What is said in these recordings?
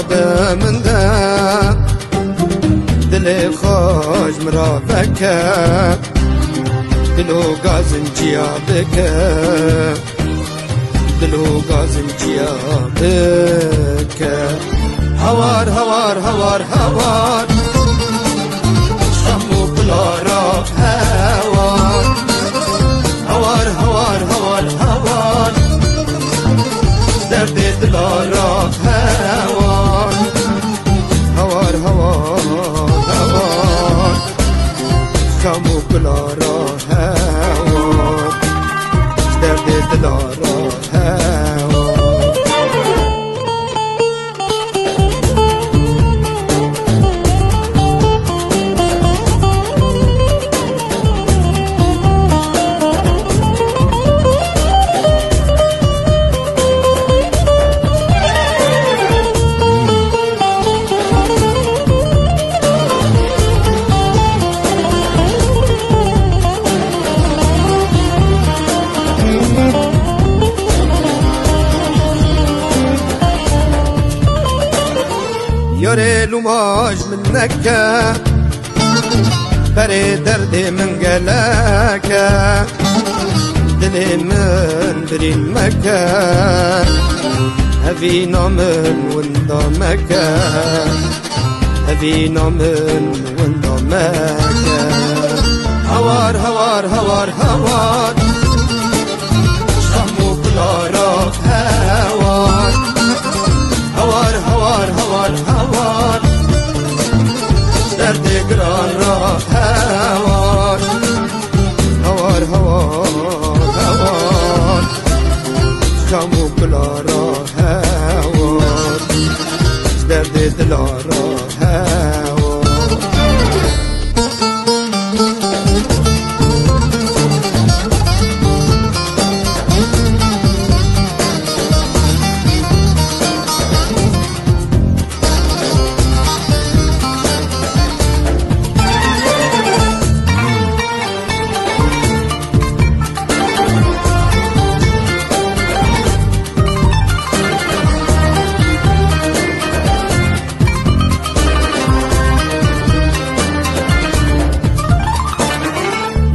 به من ده دل خوش مرا بکه دلو گازم جیا بکه دلو گازم جیا بکه هوار هوار هوار هوار شمو بلارا هوار هوار هوار هوار هوار درد دلارا هوار هوار هوار هوار شمو بلارا هوار درد دلارا هوار یاره لوماج من نکه بره درد من گلکه دل من برین مکه هفی نامن وندا مکه هفی نامن وندا مکه هوار هوار هوار هوار شمو بلارا هوار هوار هوار هوار هوار درد گران را هوار هوار هوار هوار شمو بلا را هوار درد دلا را هوار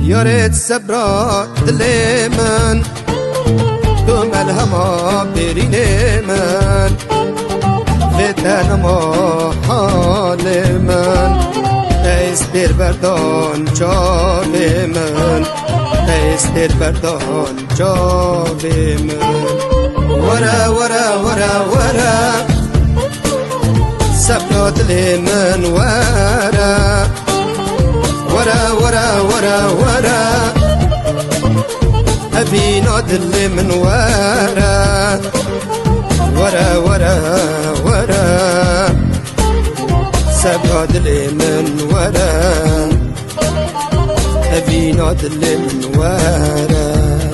یارت صبرا دل من تو ملهما برین من فتن ما حال من استر بردان جاب من استر بردان جاب من ورا ورا ورا ورا صبرا دل من ورا ورا ورا ورا ورا أبينا دل من ورا ورا ورا ورا سبع دل من ورا أبينا دل من ورا